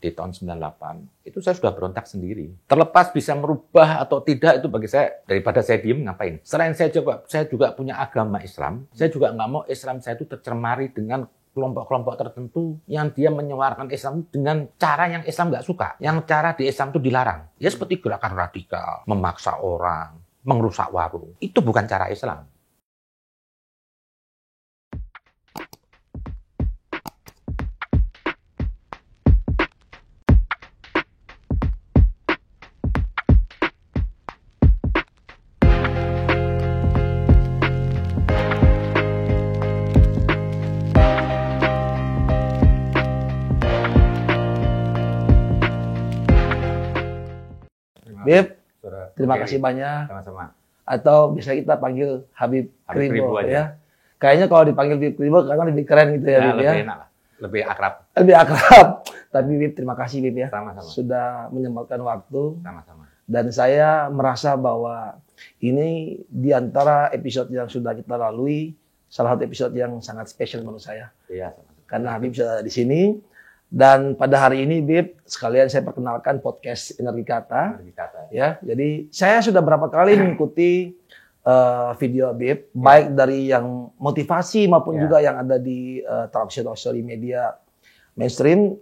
di tahun 98, itu saya sudah berontak sendiri. Terlepas bisa merubah atau tidak, itu bagi saya, daripada saya diem, ngapain? Selain saya juga punya agama Islam, saya juga nggak mau Islam saya itu tercemari dengan kelompok-kelompok tertentu yang dia menyuarakan Islam dengan cara yang Islam nggak suka. Yang cara di Islam itu dilarang. Ya seperti gerakan radikal, memaksa orang, merusak warung. Itu bukan cara Islam. Bib, terima kasih banyak. Sama-sama. Atau bisa kita panggil Habib Kribo aja. ya. Kayaknya kalau dipanggil Habib Kribo karena lebih keren gitu ya, Bib ya. Lebih enak lah. Lebih akrab. Lebih akrab. Tapi Bib, terima kasih Bib ya. Sama-sama. Sudah menyempatkan waktu. Sama-sama. Dan saya merasa bahwa ini di antara episode yang sudah kita lalui, salah satu episode yang sangat spesial menurut saya. Iya, sama-sama. Karena Habib sudah di sini. Dan pada hari ini, Bib, sekalian saya perkenalkan podcast Energi Kata. Ya, jadi saya sudah berapa kali mengikuti video Bib, baik dari yang motivasi maupun juga yang ada di talk show di media mainstream.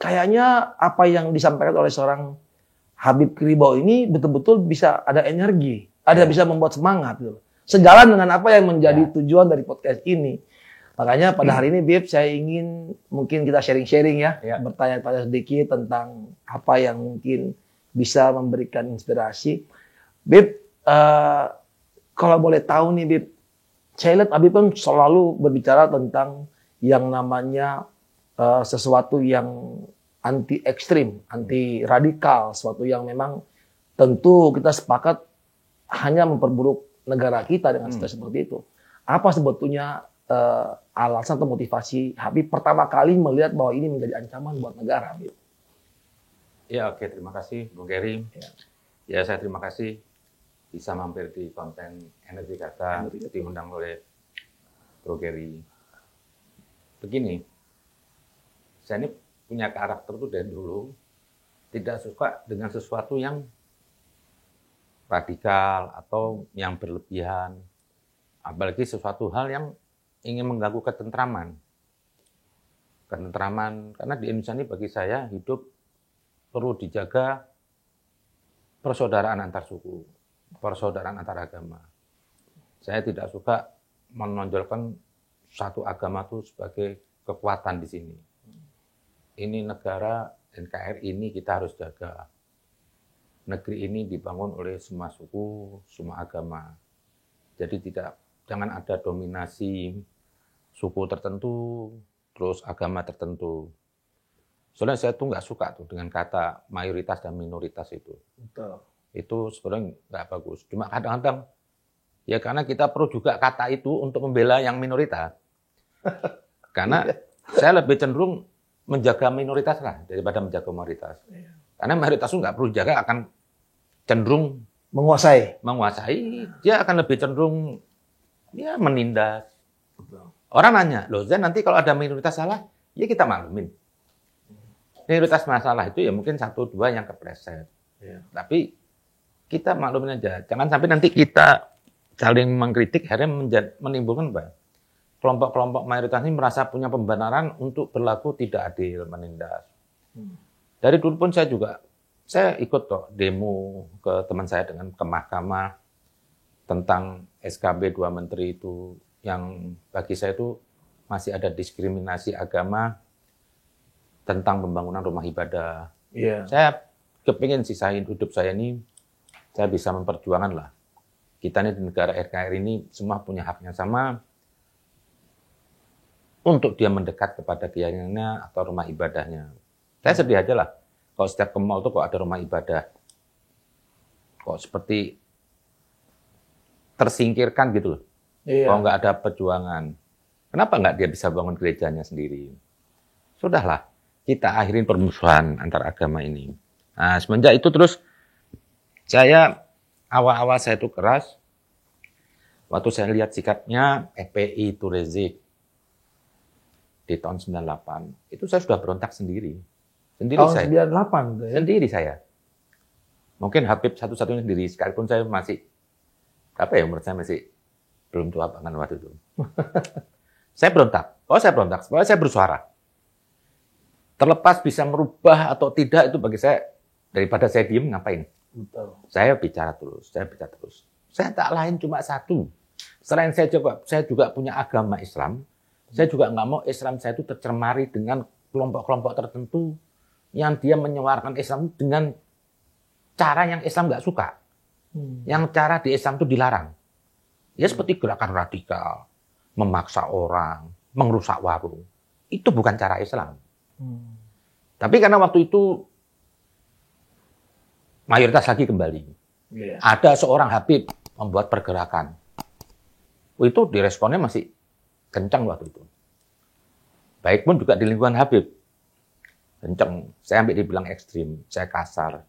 Kayaknya apa yang disampaikan oleh seorang Habib Kribo ini betul-betul bisa ada energi, ada bisa membuat semangat. Gitu. Sejalan dengan apa yang menjadi tujuan dari podcast ini. Makanya pada hari ini, Bib, saya ingin mungkin kita sharing-sharing ya, bertanya-tanya sedikit tentang apa yang mungkin bisa memberikan inspirasi. Bib, kalau boleh tahu nih, Bib, saya lihat Habib kan selalu berbicara tentang yang namanya sesuatu yang anti ekstrim, anti radikal, sesuatu yang memang tentu kita sepakat hanya memperburuk negara kita dengan seperti itu. Apa sebetulnya alasan atau motivasi Habib pertama kali melihat bahwa ini menjadi ancaman buat negara, Habib? Ya, oke, terima kasih Bung Gary. Ya, saya terima kasih bisa mampir di konten Energi Kata, diundang oleh Bro Gary. Begini, saya ini punya karakter tuh dari dulu tidak suka dengan sesuatu yang radikal atau yang berlebihan, apalagi sesuatu hal yang ingin mengganggu ketentraman. Karena di Indonesia ini bagi saya hidup perlu dijaga persaudaraan antar suku, persaudaraan antar agama. Saya tidak suka menonjolkan satu agama itu sebagai kekuatan di sini. Ini negara NKRI ini kita harus jaga. Negeri ini dibangun oleh semua suku, semua agama. Jadi jangan ada dominasi suku tertentu, terus agama tertentu. Soalnya saya tuh nggak suka tuh dengan kata mayoritas dan minoritas itu. Betul. Itu sebenarnya nggak bagus. Cuma kadang-kadang, ya karena kita perlu juga kata itu untuk membela yang minoritas. Karena saya lebih cenderung menjaga minoritas lah daripada menjaga mayoritas. Karena mayoritas itu nggak perlu jaga, akan cenderung menguasai. Dia akan lebih cenderung ya menindas. Orang nanya, loh Zen, nanti kalau ada minoritas salah, ya kita maklumin. Minoritas masalah itu ya mungkin 1-2 yang kepleset. Tapi kita maklumin aja. Jangan sampai nanti kita saling mengkritik, akhirnya menimbulkan kelompok-kelompok mayoritas ini merasa punya pembenaran untuk berlaku tidak adil, menindas. Dari dulu pun saya ikut kok demo ke teman saya ke mahkamah tentang SKB 2 menteri itu, yang bagi saya itu masih ada diskriminasi agama tentang pembangunan rumah ibadah. Saya kepingin sisain hidup saya ini, saya bisa memperjuangkan lah. Kita ini di negara NKRI ini semua punya haknya sama untuk dia mendekat kepada keyakinannya atau rumah ibadahnya. Saya sedih aja lah kalau setiap ke mall tuh kok ada rumah ibadah. Kok seperti tersingkirkan gitu loh. Kalau nggak ada perjuangan. Kenapa nggak dia bisa bangun gerejanya sendiri? Sudahlah, kita akhirin permusuhan antar agama ini. Nah, semenjak itu terus awal-awal saya itu keras. Waktu saya lihat sikapnya FPI itu Rizik di tahun 98, itu saya sudah berontak sendiri. Sendiri Tahun saya. 98 tuh ya. Sendiri saya. Mungkin Habib satu-satunya sendiri, sekalipun saya masih, apa ya, umur saya masih belum tua banget waktu itu. Saya berontak. Saya berontak. Saya bersuara. Terlepas bisa merubah atau tidak, itu bagi saya, daripada saya diem, ngapain? Betul. Saya bicara terus. Saya tak lain cuma satu. Selain saya juga punya agama Islam, saya juga nggak mau Islam saya itu tercemari dengan kelompok-kelompok tertentu yang dia menyuarakan Islam dengan cara yang Islam nggak suka. Yang cara di Islam itu dilarang. Ya seperti gerakan radikal, memaksa orang, merusak warung. Itu bukan cara Islam. Tapi karena waktu itu mayoritas lagi kembali. Ada seorang Habib membuat pergerakan. Itu diresponnya masih kencang waktu itu. Baik pun juga di lingkungan Habib. Kencang. Saya ambil dibilang ekstrim, saya kasar.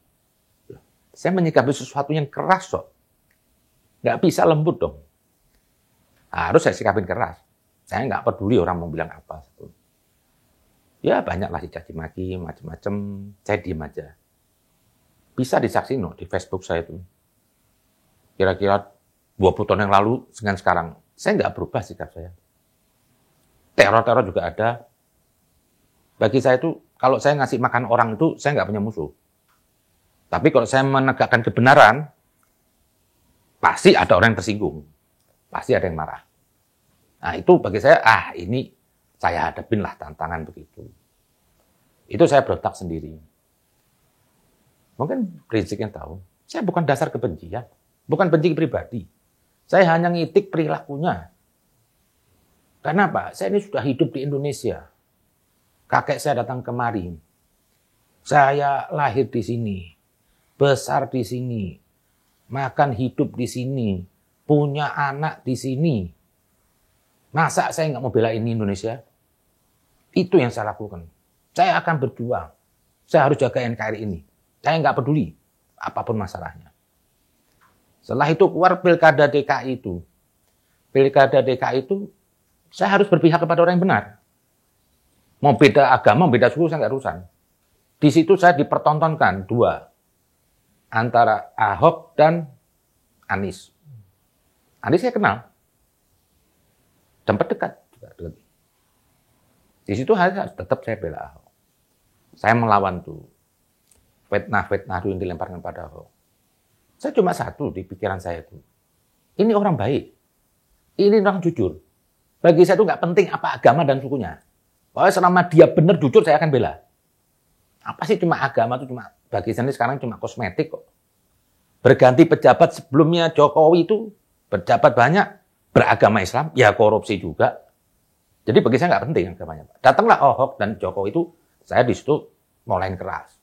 Saya menyikapi sesuatu yang keras kok. Nggak bisa lembut dong. Harus saya sikapin keras. Saya nggak peduli orang mau bilang apa. Ya banyaklah dicaci maki, macam-macam. Saya diem aja. Bisa disaksikan di Facebook saya itu. Kira-kira 20 tahun yang lalu dengan sekarang. Saya nggak berubah sikap saya. Teror-teror juga ada. Bagi saya itu, kalau saya ngasih makan orang itu, saya nggak punya musuh. Tapi kalau saya menegakkan kebenaran, pasti ada orang yang tersinggung. Pasti ada yang marah. Nah itu bagi saya, ini saya hadapin lah tantangan begitu. Itu saya berontak sendiri. Mungkin Rizik yang tahu, saya bukan dasar kebencian. Bukan benci pribadi. Saya hanya ngitik perilakunya. Kenapa? Saya ini sudah hidup di Indonesia. Kakek saya datang kemari. Saya lahir di sini. Besar di sini. Makan hidup di sini. Punya anak di sini. Masa saya nggak mau belain Indonesia? Itu yang saya lakukan. Saya akan berjuang. Saya harus jaga NKRI ini. Saya nggak peduli apapun masalahnya. Setelah itu keluar Pilkada DKI itu. Pilkada DKI itu, saya harus berpihak kepada orang yang benar. Mau beda agama, beda suku, saya nggak urusan. Di situ saya dipertontonkan dua. Antara Ahok dan Anies. Anies saya kenal. Sempat dekat. Di situ tetap saya bela Ahok. Saya melawan tuh. Fitnah-fitnah yang dilemparkan pada Ahok. Saya cuma satu di pikiran saya itu. Ini orang baik. Ini orang jujur. Bagi saya itu nggak penting apa agama dan sukunya. Pokoknya selama dia benar jujur, saya akan bela. Apa sih cuma agama itu cuma bagi saya ini sekarang cuma kosmetik kok. Berganti pejabat sebelumnya Jokowi itu pejabat banyak beragama Islam, ya korupsi juga. Jadi bagi saya nggak penting agamanya. Datanglah Ahok dan Jokowi itu, saya di situ mulai keras.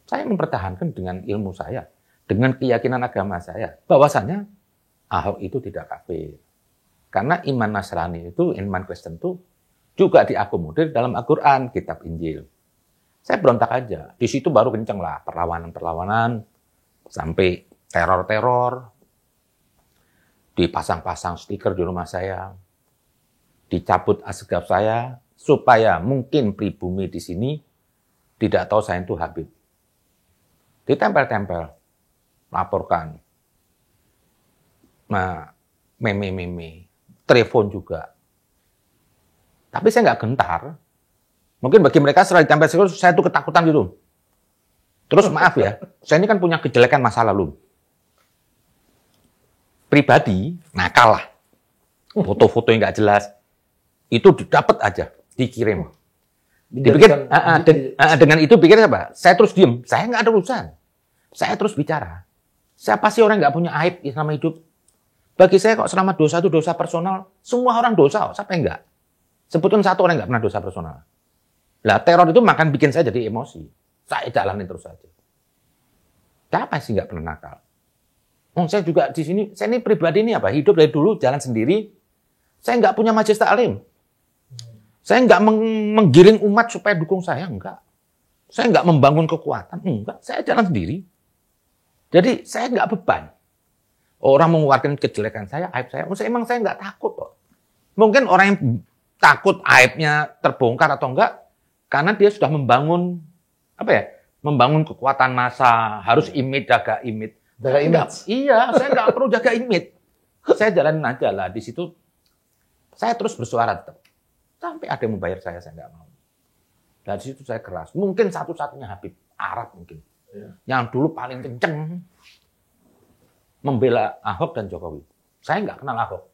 Saya mempertahankan dengan ilmu saya. Dengan keyakinan agama saya, bahwasanya Ahok itu tidak kafir. Karena iman Nasrani itu, iman Kristen itu juga diakomodir dalam Al-Quran, kitab Injil. Saya berontak aja. Di situ baru kenceng lah perlawanan-perlawanan, sampai teror-teror, dipasang-pasang stiker di rumah saya, dicabut asgaf saya, supaya mungkin pribumi di sini tidak tahu saya itu Habib. Ditempel-tempel. Laporkan. Nah, meme-meme. Telepon juga. Tapi saya nggak gentar. Mungkin bagi mereka setelah ditempel saya tuh ketakutan gitu. Terus maaf ya, saya ini kan punya kejelekan masa lalu. Pribadi, nakal lah. Foto-foto yang nggak jelas. Itu dapat aja, dikirim. Dipikir, dengan itu pikir apa? Saya terus diem. Saya nggak ada urusan. Saya terus bicara. Siapa sih orang yang nggak punya aib selama hidup? Bagi saya kok selama dosa itu dosa personal, semua orang dosa, siapa yang nggak? Sebutkan satu orang yang nggak pernah dosa personal. Lah teror itu makan bikin saya jadi emosi. Saya jalanin terus saja. Siapa sih nggak pernah nakal? Saya juga di sini, saya ini pribadi ini apa? Hidup dari dulu jalan sendiri. Saya nggak punya majelis taklim. Saya nggak menggiring umat supaya dukung saya, enggak. Saya nggak membangun kekuatan, enggak. Saya jalan sendiri. Jadi saya nggak beban. Orang mengeluarkan kejelekan saya, aib saya. Emang saya nggak takut kok. Mungkin orang yang takut aibnya terbongkar atau enggak, karena dia sudah membangun apa ya, membangun kekuatan massa, harus image, jaga image. Jaga image? Iya, saya nggak perlu jaga image. Saya jalanin aja lah. Di situ saya terus bersuara tetap. Sampai ada yang membayar saya nggak mau. Dari situ saya keras. Mungkin satu-satunya Habib Arab mungkin. Yang dulu paling kenceng membela Ahok dan Jokowi. Saya nggak kenal Ahok.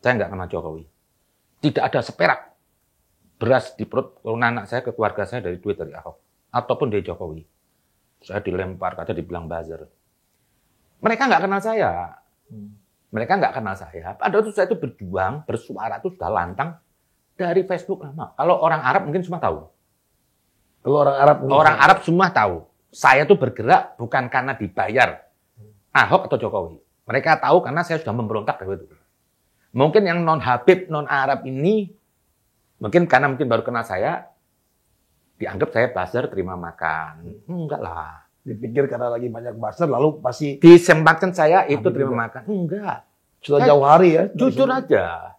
Saya nggak kenal Jokowi. Tidak ada seperak beras di perut anak saya ke keluarga saya dari duit dari Ahok. Ataupun dari Jokowi. Saya dilempar, kata dibilang buzzer. Mereka nggak kenal saya. Mereka nggak kenal saya. Padahal itu saya itu berjuang, bersuara itu sudah lantang dari Facebook lama. Kalau orang Arab mungkin semua tahu. Kalau orang Arab Semua tahu. Saya tuh bergerak bukan karena dibayar Ahok atau Jokowi. Mereka tahu karena saya sudah memberontak dari itu. Mungkin yang non Habib, non Arab ini mungkin karena baru kenal saya dianggap saya buzzer terima makan. Enggak lah. Dipikir karena lagi banyak buzzer lalu pasti disempatkan saya itu terima makan. Enggak. Sudah jauh hari ya. Jujur aja.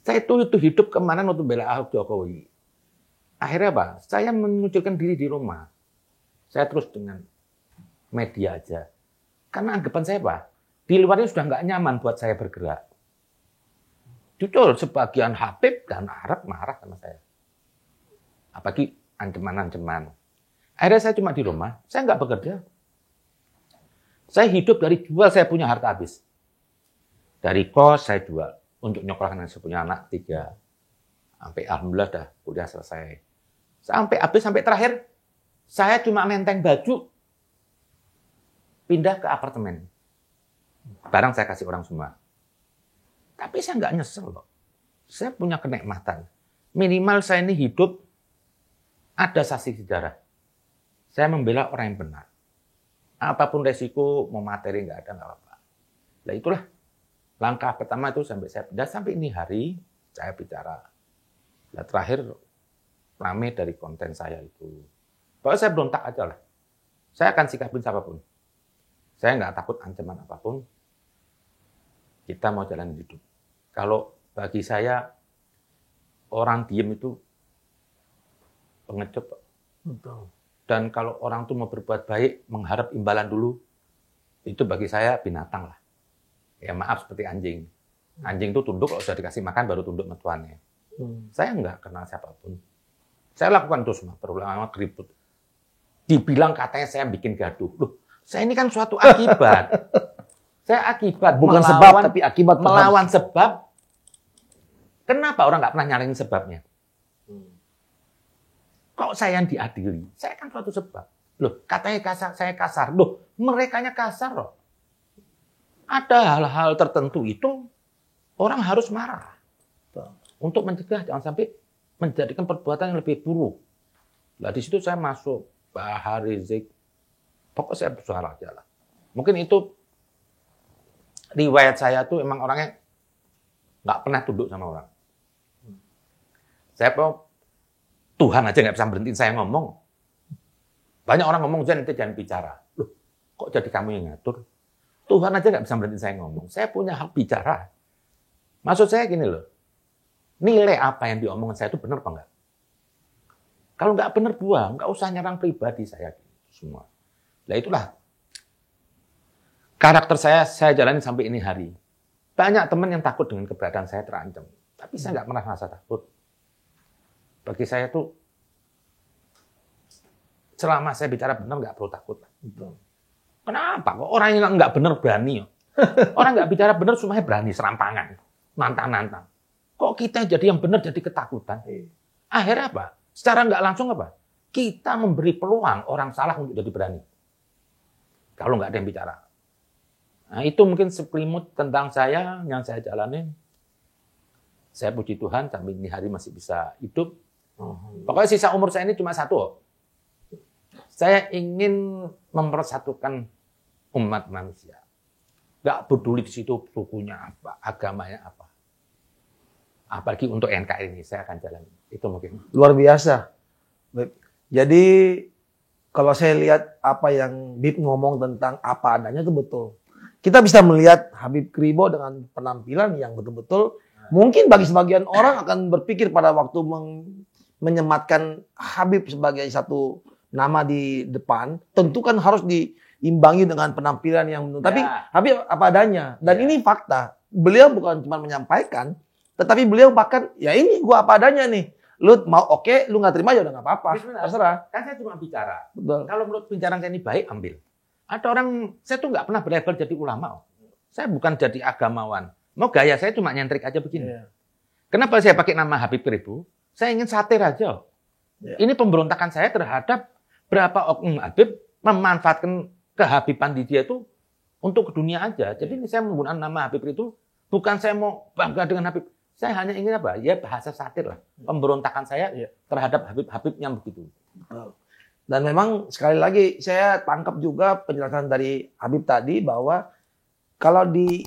Saya itu hidup kemana untuk bela Ahok Jokowi. Akhirnya apa? Saya mengucilkan diri di rumah. Saya terus dengan media aja. Karena anggapan saya apa? Di luarnya sudah nggak nyaman buat saya bergerak. Jujur, sebagian Habib dan Arab marah sama saya. Apalagi ancaman-ancaman. Akhirnya saya cuma di rumah, saya nggak bekerja. Saya hidup dari jual, saya punya harta habis. Dari kos saya jual. Untuk nyokolahkan saya punya anak 3. Sampai alhamdulillah dah udah selesai. Sampai habis, sampai terakhir, saya cuma nenteng baju, pindah ke apartemen. Barang saya kasih orang semua. Tapi saya nggak nyesel loh. Saya punya kenikmatan. Minimal saya ini hidup ada saksi sejarah. Saya membela orang yang benar. Apapun resiko, mau materi nggak ada, nggak apa-apa. Nah itulah langkah pertama itu sampai saya pindah. Sampai ini hari saya bicara. Nah terakhir rame dari konten saya itu. Bahwa saya berontak aja lah. Saya akan sikapin siapapun. Saya nggak takut ancaman apapun. Kita mau jalan hidup. Kalau bagi saya, orang diem itu pengecut. Betul. Dan kalau orang tuh mau berbuat baik, mengharap imbalan dulu, itu bagi saya binatang lah. Ya maaf, seperti anjing. Anjing itu tunduk, kalau sudah dikasih makan, baru tunduk sama tuannya. Saya nggak kenal siapapun. Saya lakukan itu semua, berulang-ulang keribut. Dibilang katanya saya bikin gaduh. Loh, saya ini kan suatu akibat. Saya akibat. Bukan sebab, tapi akibat. Melawan sebab. Kenapa orang nggak pernah nyariin sebabnya? Kok saya yang diadili? Saya kan suatu sebab. Loh, katanya kasar, saya kasar. Loh, merekanya kasar loh. Ada hal-hal tertentu itu orang harus marah. Untuk mencegah jangan sampai menjadikan perbuatan yang lebih buruk. Nah, di situ saya masuk Bahar Rizik. Pokoknya saya bersuara aja lah. Mungkin itu riwayat saya tuh emang orangnya nggak pernah tunduk sama orang. Saya Tuhan aja nggak bisa berhentiin saya ngomong. Banyak orang ngomong, jangan bicara. Loh, kok jadi kamu yang ngatur? Tuhan aja nggak bisa berhentiin saya ngomong. Saya punya hak bicara. Maksud saya gini loh, nilai apa yang diomongin saya itu benar apa enggak? Kalau nggak benar buang, nggak usah nyerang pribadi saya semua. Nah itulah karakter saya jalani sampai ini hari. Banyak teman yang takut dengan keberadaan saya terancam. Tapi saya nggak pernah merasa takut. Bagi saya tuh, selama saya bicara benar nggak perlu takut. Kenapa? Kok orang yang nggak benar berani? Orang nggak bicara benar semuanya berani, serampangan, nantang-nantang. Kok kita jadi yang benar jadi ketakutan? Akhirnya apa? Secara nggak langsung apa? Kita memberi peluang orang salah untuk jadi berani. Kalau nggak ada yang bicara. Nah, itu mungkin sepelimut tentang saya yang saya jalanin. Saya puji Tuhan sampai ini hari masih bisa hidup. Pokoknya sisa umur saya ini cuma satu. Saya ingin mempersatukan umat manusia. Nggak peduli di situ sukunya apa, agamanya apa. Apalagi untuk NKRI ini saya akan jalan. Itu mungkin. Luar biasa. Jadi kalau saya lihat apa yang Bib ngomong tentang apa adanya itu betul. Kita bisa melihat Habib Kribo dengan penampilan yang betul-betul mungkin bagi sebagian orang akan berpikir pada waktu menyematkan Habib sebagai satu nama di depan, tentu kan harus diimbangi dengan penampilan yang benar. Tapi Habib apa adanya. Dan ini fakta. Beliau bukan cuma menyampaikan, tetapi beliau bahkan, ya ini gua apa adanya nih. Lu mau oke, lu nggak terima ya udah nggak apa-apa. Terserah. Kan saya cuma bicara. Betul. Kalau menurut bicara saya ini baik, ambil. Ada orang, saya tuh nggak pernah berlevel jadi ulama. Saya bukan jadi agamawan. Mau gaya saya cuma nyentrik aja begini. Yeah. Kenapa saya pakai nama Habib Ribu? Saya ingin satir aja. Yeah. Ini pemberontakan saya terhadap berapa oknum Habib memanfaatkan kehabiban di dia itu untuk ke dunia aja. Jadi ini saya menggunakan nama Habib itu bukan saya mau bangga dengan Habib. Saya hanya ingin apa? Ya bahasa satir lah. Pemberontakan saya terhadap Habib-Habib yang begitu. Dan memang sekali lagi saya tangkap juga penjelasan dari Habib tadi bahwa kalau di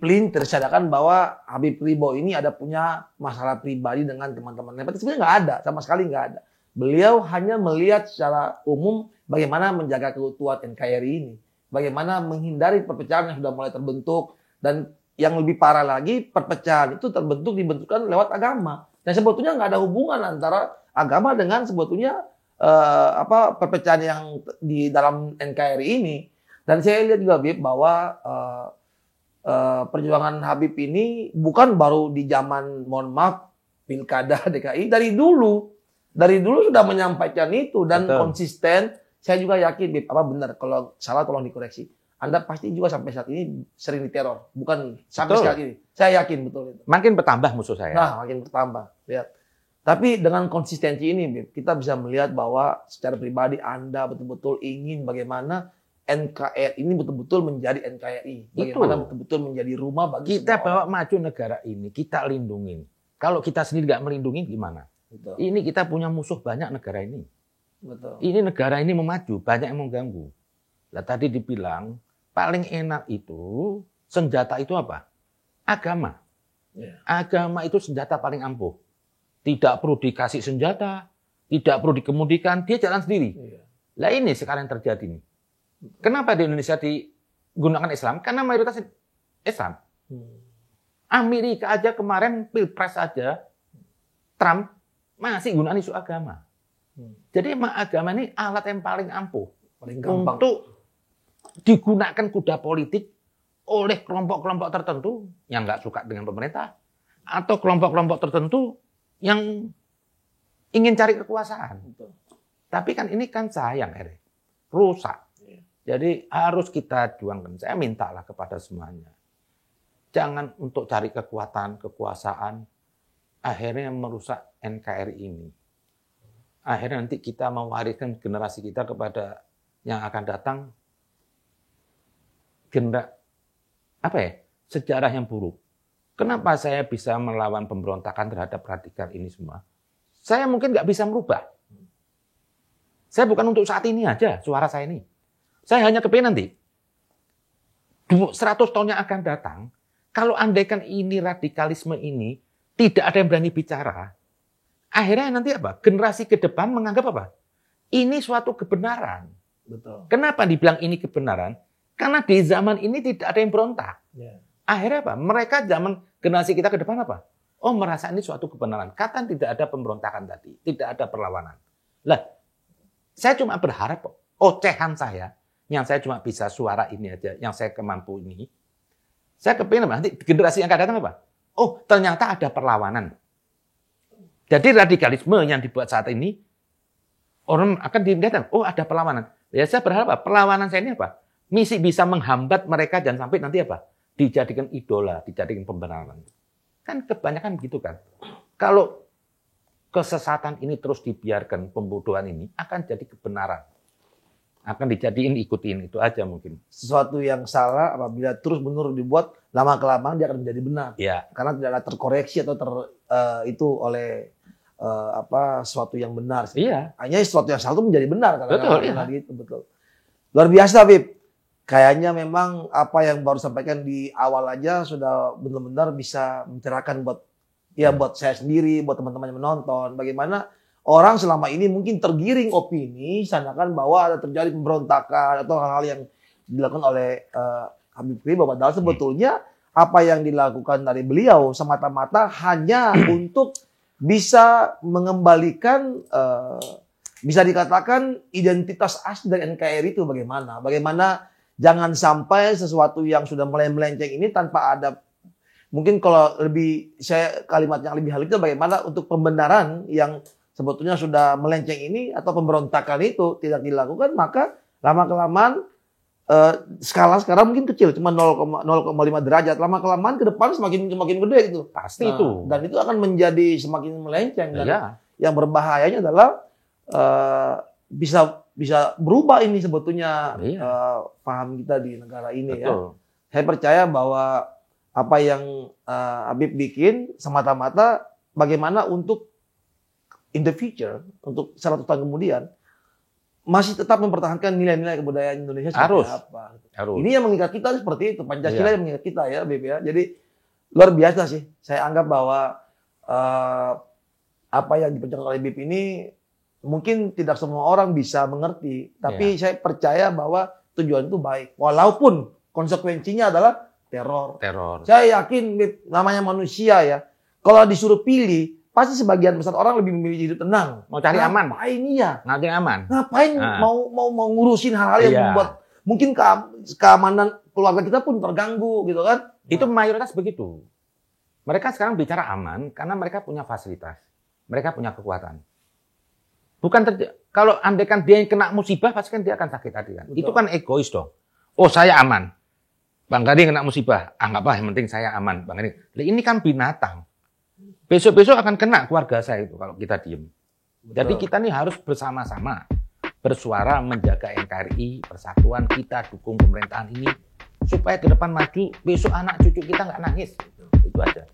pelintir disadakan bahwa Habib Ribo ini ada punya masalah pribadi dengan teman-teman Nepal. Sebenarnya nggak ada, sama sekali nggak ada. Beliau hanya melihat secara umum bagaimana menjaga keutuhan NKRI ini. Bagaimana menghindari perpecahan yang sudah mulai terbentuk. Dan yang lebih parah lagi, perpecahan itu dibentukkan lewat agama. Dan sebetulnya nggak ada hubungan antara agama dengan sebetulnya perpecahan yang di dalam NKRI ini. Dan saya lihat juga Habib bahwa perjuangan Habib ini bukan baru di zaman mohon maaf Pilkada DKI, dari dulu sudah menyampaikan itu dan konsisten. Saya juga yakin Habib, apa benar, kalau salah tolong dikoreksi. Anda pasti juga sampai saat ini sering diteror, bukan sampai saat ini. Saya yakin betul itu. Makin bertambah musuh saya. Nah, makin bertambah. Lihat. Tapi dengan konsistensi ini, Bib, kita bisa melihat bahwa secara pribadi Anda betul-betul ingin bagaimana NKRI ini betul-betul menjadi NKRI. Bagaimana betul-betul menjadi rumah bagi kita bawa maju negara ini, kita lindungin. Kalau kita sendiri nggak melindungi gimana? Betul. Ini kita punya musuh banyak negara ini. Betul. Ini negara ini memaju, banyak yang mengganggu. Nah, tadi dibilang paling enak itu senjata itu apa? Agama. Agama itu senjata paling ampuh. Tidak perlu dikasih senjata, tidak perlu dikemudikan, dia jalan sendiri. Lah ini sekarang yang terjadi nih. Kenapa di Indonesia digunakan Islam? Karena mayoritas Islam. Amerika aja kemarin Pilpres aja, Trump masih gunakan isu agama. Jadi emang agama ini alat yang paling ampuh. Paling gampang. Untuk digunakan kuda politik oleh kelompok-kelompok tertentu yang nggak suka dengan pemerintah. Atau kelompok-kelompok tertentu yang ingin cari kekuasaan. Tapi kan ini kan sayang, rusak. Jadi harus kita juangkan. Saya mintalah kepada semuanya. Jangan untuk cari kekuatan, kekuasaan, akhirnya merusak NKRI ini. Akhirnya nanti kita mewariskan generasi kita kepada yang akan datang sejarah yang buruk. Kenapa saya bisa melawan pemberontakan terhadap radikal ini semua? Saya mungkin nggak bisa merubah. Saya bukan untuk saat ini aja, suara saya ini. Saya hanya kepingin nanti, 100 tahun yang akan datang, kalau andaikan ini radikalisme ini, tidak ada yang berani bicara, akhirnya nanti apa? Generasi ke depan menganggap apa? Ini suatu kebenaran. Betul. Kenapa dibilang ini kebenaran? Karena di zaman ini tidak ada yang berontak. Akhirnya apa? Mereka zaman generasi kita ke depan apa? Oh, merasa ini suatu kebenaran. Kata tidak ada pemberontakan tadi, tidak ada perlawanan. Lah, saya cuma berharap ocehan saya, yang saya cuma bisa suara ini aja, yang saya kemampu ini. Saya kepingin apa? Nanti generasi yang akan datang apa? Oh, ternyata ada perlawanan. Jadi radikalisme yang dibuat saat ini, orang akan dilihat, oh ada perlawanan. Ya saya berharap apa? Perlawanan saya ini apa? Misi bisa menghambat mereka jangan sampai nanti apa? Dijadikan idola, dijadikan pembenaran. Kan kebanyakan begitu kan. Kalau kesesatan ini terus dibiarkan, pembodohan ini akan jadi kebenaran. Akan dijadiin ikutin, itu aja mungkin. Sesuatu yang salah apabila terus-menerus dibuat, lama-kelamaan dia akan menjadi benar. Ya. Karena tidak ada terkoreksi atau itu oleh sesuatu yang benar. Iya. Hanya sesuatu yang salah itu menjadi benar. Betul, iya. Gitu, betul. Luar biasa, Bib. Kayaknya memang apa yang baru sampaikan di awal aja sudah benar-benar bisa mencerahkan buat saya sendiri, buat teman-teman yang menonton. Bagaimana orang selama ini mungkin tergiring opini, seakan bahwa ada terjadi pemberontakan atau hal-hal yang dilakukan oleh Habib Ribo. Padahal sebetulnya apa yang dilakukan dari beliau semata-mata hanya untuk bisa mengembalikan, bisa dikatakan identitas asli dari NKRI itu bagaimana? Bagaimana jangan sampai sesuatu yang sudah mulai melenceng ini tanpa ada, mungkin kalau lebih, saya kalimat yang lebih halus itu bagaimana untuk pembenaran yang sebetulnya sudah melenceng ini atau pemberontakan itu tidak dilakukan, maka lama-kelamaan skala sekarang mungkin kecil, cuma 0,5 derajat. Lama-kelamaan ke depan semakin gede gitu. Pasti itu. Dan itu akan menjadi semakin melenceng. Dan Iya. yang berbahayanya adalah bisa berubah ini sebetulnya paham kita di negara ini. Betul. Ya. Saya percaya bahwa apa yang Habib bikin semata-mata bagaimana untuk in the future, untuk 100 tahun kemudian, masih tetap mempertahankan nilai-nilai kebudayaan Indonesia seperti apa. Harus. Ini yang mengikat kita seperti itu, Pancasila yang mengikat kita ya, Beb ya. Jadi luar biasa sih. Saya anggap bahwa apa yang diperjuangkan oleh Beb ini mungkin tidak semua orang bisa mengerti, tapi saya percaya bahwa tujuan itu baik, walaupun konsekuensinya adalah teror. Saya yakin Beb, namanya manusia ya, kalau disuruh pilih, pasti sebagian besar orang lebih memilih hidup tenang. Mau cari aman. Ngapain iya? Ngapain mau ngurusin hal-hal yang membuat mungkin keamanan keluarga kita pun terganggu gitu kan? Itu mayoritas begitu. Mereka sekarang bicara aman karena mereka punya fasilitas. Mereka punya kekuatan. Kalau andaikan dia yang kena musibah, pasti kan dia akan sakit hati kan. Itu kan egois dong. Oh, saya aman. Bang Gading kena musibah. Anggaplah yang penting saya aman, Bang Gading. Ini kan binatang. Besok-besok akan kena keluarga saya itu kalau kita diem. Jadi kita nih harus bersama-sama bersuara menjaga NKRI, persatuan, kita dukung pemerintahan ini supaya ke depan maju, besok anak cucu kita nggak nangis. Itu aja.